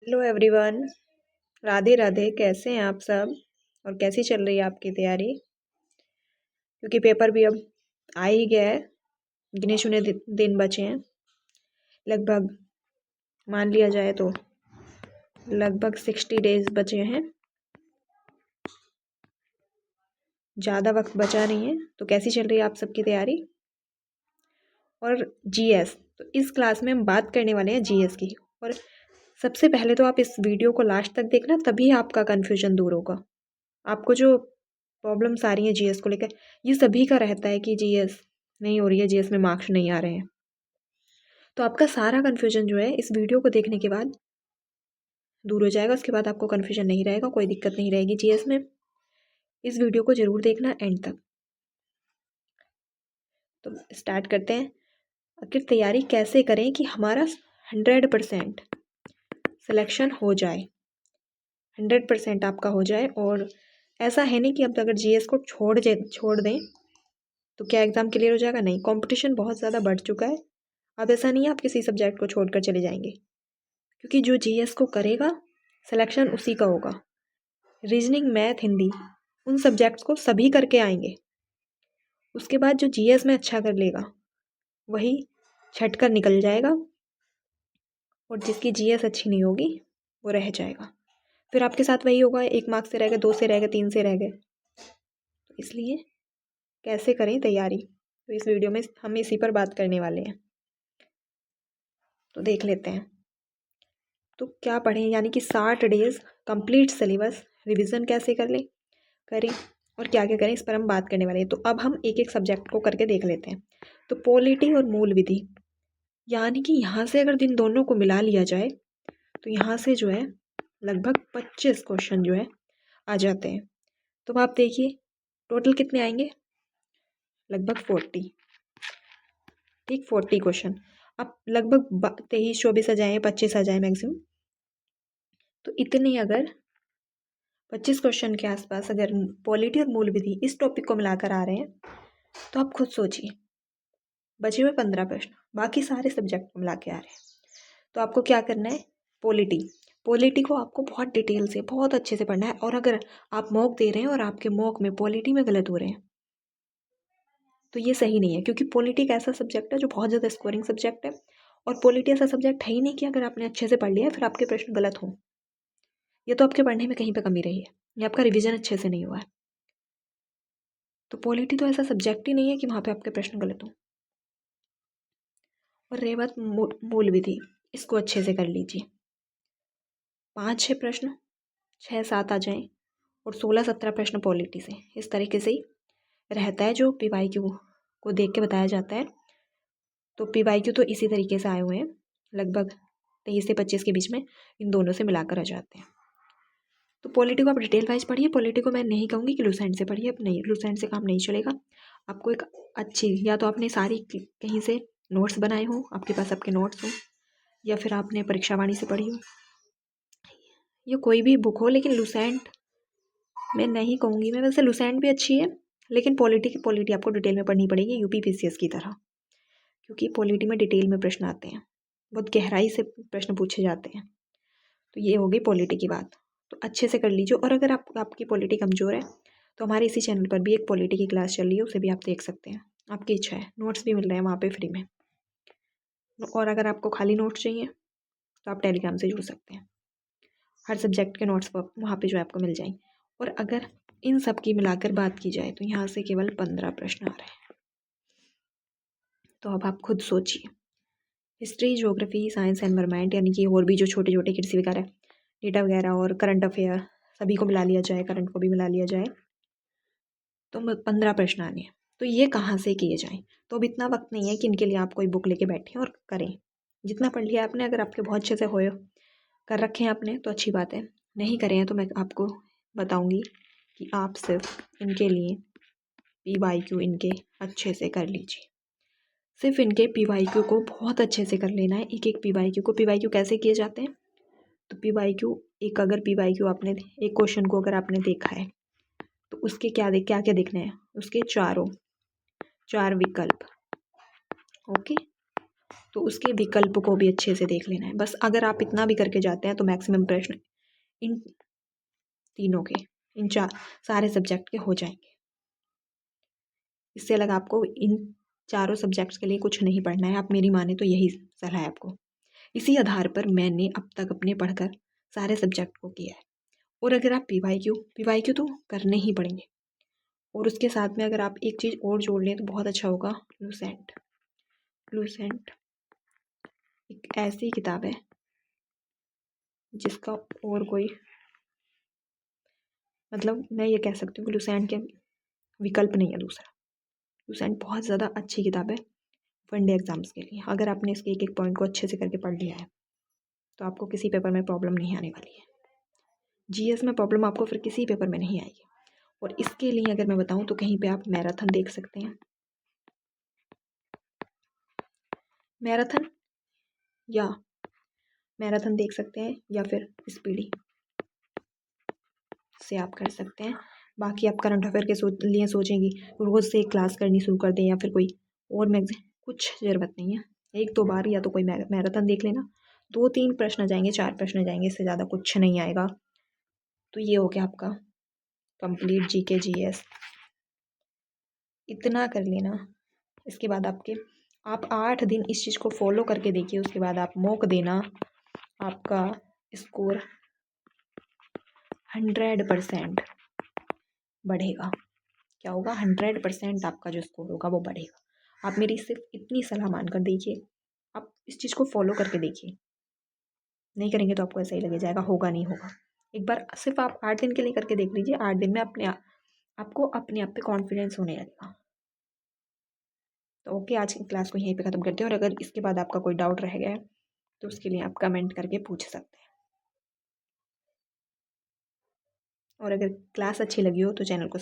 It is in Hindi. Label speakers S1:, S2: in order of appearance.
S1: Hello everyone. राधे राधे। कैसे हैं आप सब और कैसी चल रही है आपकी तैयारी? क्योंकि पेपर भी अब आ ही गया है, गिने चुने दिन बचे हैं। लगभग मान लिया जाए तो लगभग 60 डेज बचे हैं, ज़्यादा वक्त बचा नहीं है। तो कैसी चल रही है आप सबकी तैयारी? और जीएस, तो इस क्लास में हम बात करने वाले हैं जीएस की। और सबसे पहले तो आप इस वीडियो को लास्ट तक देखना, तभी आपका कन्फ्यूजन दूर होगा। आपको जो प्रॉब्लम्स आ रही हैं जीएस को लेकर, ये सभी का रहता है कि जीएस नहीं हो रही है, जीएस में मार्क्स नहीं आ रहे हैं। तो आपका सारा कन्फ्यूजन जो है इस वीडियो को देखने के बाद दूर हो जाएगा। उसके बाद आपको कन्फ्यूजन नहीं रहेगा, कोई दिक्कत नहीं रहेगी जीएस में। इस वीडियो को ज़रूर देखना एंड तक। तो स्टार्ट करते हैं। आखिर तैयारी कैसे करें कि हमारा 100% सिलेक्शन हो जाए, 100% आपका हो जाए। और ऐसा है नहीं कि अब अगर जीएस को छोड़ दें तो क्या एग्ज़ाम क्लियर हो जाएगा? नहीं, कंपटीशन बहुत ज़्यादा बढ़ चुका है। अब ऐसा नहीं है आप किसी सब्जेक्ट को छोड़कर चले जाएंगे, क्योंकि जो जीएस को करेगा सिलेक्शन उसी का होगा। रीजनिंग, मैथ, हिंदी, उन सब्जेक्ट्स को सभी करके आएंगे। उसके बाद जो जीएस में अच्छा कर लेगा वही छट कर निकल जाएगा, और जिसकी जीएस अच्छी नहीं होगी वो रह जाएगा। फिर आपके साथ वही होगा, 1 मार्क्स से रह गए, 2 से रह गए, 3 से रह गए। तो इसलिए कैसे करें तैयारी, तो इस वीडियो में हम इसी पर बात करने वाले हैं। तो देख लेते हैं। तो क्या पढ़ें, यानी कि 60 डेज़ कंप्लीट सिलेबस रिवीजन कैसे करें और क्या क्या करें, इस पर हम बात करने वाले हैं। तो अब हम एक एक सब्जेक्ट को करके देख लेते हैं। तो पॉलिटी और मूल विधि, यानी कि यहाँ से अगर इन दोनों को मिला लिया जाए तो यहाँ से जो है लगभग 25 क्वेश्चन जो है आ जाते हैं। तो आप देखिए टोटल कितने आएंगे, लगभग 40। ठीक, 40 क्वेश्चन। अब लगभग 23-24 आ जाए, 25 आ जाए मैक्सिमम। तो इतने अगर 25 क्वेश्चन के आसपास अगर पॉलिटी और मूल विधि इस टॉपिक को मिलाकर आ रहे हैं, तो आप खुद सोचिए बचे हुए 15 प्रश्न बाकी सारे सब्जेक्ट को मिला के आ रहे हैं। तो आपको क्या करना है, पॉलिटी को आपको बहुत डिटेल से, बहुत अच्छे से पढ़ना है। और अगर आप मॉक दे रहे हैं और आपके मॉक में पॉलिटी में गलत हो रहे हैं तो ये सही नहीं है, क्योंकि पॉलिटी एक ऐसा सब्जेक्ट है जो बहुत ज़्यादा स्कोरिंग सब्जेक्ट है। और पॉलिटी ऐसा सब्जेक्ट है ही नहीं कि अगर आपने अच्छे से पढ़ लिया फिर आपके प्रश्न गलत हों। ये तो आपके पढ़ने में कहीं पे कमी रही है, या आपका रिवीजन अच्छे से नहीं हुआ है। तो पॉलिटी तो ऐसा सब्जेक्ट ही नहीं है कि वहाँ पे आपके प्रश्न गलत हों। और रही बात मूल विधि, इसको अच्छे से कर लीजिए। 5-6 प्रश्न, 6-7 आ जाएं, और 16-17 प्रश्न पॉलिटी से। इस तरीके से ही रहता है जो पीवाईक्यू को देख के बताया जाता है। तो पीवाईक्यू तो इसी तरीके से आए हुए हैं, लगभग 23 से 25 के बीच में इन दोनों से मिलाकर आ जाते हैं। तो पॉलिटी को आप डिटेल वाइज पढ़िए। पॉलिटी को मैं नहीं कहूँगी कि लूसेंट से पढ़िए, अब नहीं, लूसेंट से काम नहीं चलेगा। आपको एक अच्छी, या तो आपने सारी कहीं से नोट्स बनाए हों, आपके पास आपके नोट्स हों, या फिर आपने परीक्षावाणी से पढ़ी हो, या कोई भी बुक हो। लेकिन लूसेंट मैं नहीं कहूँगी मैं, वैसे लूसेंट भी अच्छी है, लेकिन पॉलिटी आपको डिटेल में पढ़नी पड़ेगी, यूपी पीसीएस की तरह। क्योंकि पॉलिटी में डिटेल में प्रश्न आते हैं, बहुत गहराई से प्रश्न पूछे जाते हैं। तो ये हो गई पॉलिटी की बात। तो अच्छे से कर लीजिए। और अगर आपकी पॉलिटी कमज़ोर है तो हमारे इसी चैनल पर भी एक पॉलिटी की क्लास चल रही है, उसे भी आप देख सकते हैं। आपकी इच्छा है, नोट्स भी मिल रहे हैं वहाँ पे फ्री में। और अगर आपको खाली नोट्स चाहिए तो आप टेलीग्राम से जुड़ सकते हैं। हर सब्जेक्ट के नोट्स वहाँ पे जो है आपको मिल जाएंगे। और अगर इन सब की मिलाकर बात की जाए तो यहाँ से केवल 15 प्रश्न आ रहे हैं। तो अब आप खुद सोचिए, हिस्ट्री, ज्योग्राफी, साइंस, एनवायरनमेंट, यानी कि और भी जो छोटे छोटे कृषि वगैरह डेटा वगैरह और करंट अफेयर सभी को मिला लिया जाए, करंट को भी मिला लिया जाए, तो 15 प्रश्न आने हैं। तो ये कहाँ से किए जाएँ? तो अब इतना वक्त नहीं है कि इनके लिए आप कोई बुक लेके बैठें और करें। जितना पढ़ लिया आपने, अगर आपके बहुत अच्छे से होए कर रखे हैं आपने तो अच्छी बात है, नहीं करे हैं तो मैं आपको बताऊँगी कि आप सिर्फ इनके लिए पीवाईक्यू इनके अच्छे से कर लीजिए। सिर्फ इनके पीवाईक्यू को बहुत अच्छे से कर लेना है, एक एक पीवाईक्यू कैसे किए जाते हैं। तो पीवाईक्यू एक, अगर पीवाईक्यू आपने एक क्वेश्चन को अगर आपने देखा है तो उसके क्या क्या देखना है, उसके 4 विकल्प। ओके, तो उसके विकल्प को भी अच्छे से देख लेना है। बस अगर आप इतना भी करके जाते हैं तो मैक्सिमम प्रश्न इन तीनों के, इन चार सारे सब्जेक्ट के हो जाएंगे। इससे अलग आपको इन चारों सब्जेक्ट्स के लिए कुछ नहीं पढ़ना है। आप मेरी माने तो यही सलाह है आपको। इसी आधार पर मैंने अब तक अपने पढ़कर सारे सब्जेक्ट को किया है। और अगर आप पीवाईक्यू तो करने ही पड़ेंगे। और उसके साथ में अगर आप एक चीज़ और जोड़ लें तो बहुत अच्छा होगा, लूसेंट। लूसेंट एक ऐसी किताब है जिसका और कोई मतलब मैं ये कह सकती हूँ कि लूसेंट के विकल्प नहीं है दूसरा। लूसेंट बहुत ज़्यादा अच्छी किताब है वनडे एग्ज़ाम्स के लिए। अगर आपने इसके एक एक पॉइंट को अच्छे से करके पढ़ लिया है तो आपको किसी पेपर में प्रॉब्लम नहीं आने वाली है। जीएस में प्रॉब्लम आपको फिर किसी पेपर में नहीं आएगी। और इसके लिए अगर मैं बताऊँ तो कहीं पे आप मैराथन देख सकते हैं, मैराथन देख सकते हैं या फिर स्पीडी से आप कर सकते हैं। बाकी आप करंट अफेयर के लिए सोचेंगी रोज़ से क्लास करनी शुरू कर दें या फिर कोई और मैगजीन, कुछ ज़रूरत नहीं है। एक दो बार या तो कोई मैराथन देख लेना, 2-3 प्रश्न जाएंगे, 4 प्रश्न जाएंगे, इससे ज़्यादा कुछ नहीं आएगा। तो ये हो गया आपका कंप्लीट जीके जीएस। इतना कर लेना। इसके बाद आप 8 दिन इस चीज़ को फॉलो करके देखिए। उसके बाद आप मॉक देना, आपका स्कोर 100% बढ़ेगा। क्या होगा? 100% आपका जो स्कोर होगा वो बढ़ेगा। आप मेरी सिर्फ इतनी सलाह मानकर देखिए, आप इस चीज़ को फॉलो करके देखिए। नहीं करेंगे तो आपको ऐसा ही लगे जाएगा, होगा नहीं होगा। एक बार सिर्फ आप 8 दिन के लिए करके देख लीजिए। 8 दिन में आपको अपने आप पे कॉन्फिडेंस होने लगेगा। तो ओके, आज की क्लास को यहीं पे ख़त्म करते हैं। और अगर इसके बाद आपका कोई डाउट रह गया है तो उसके लिए आप कमेंट करके पूछ सकते हैं। और अगर क्लास अच्छी लगी हो तो चैनल को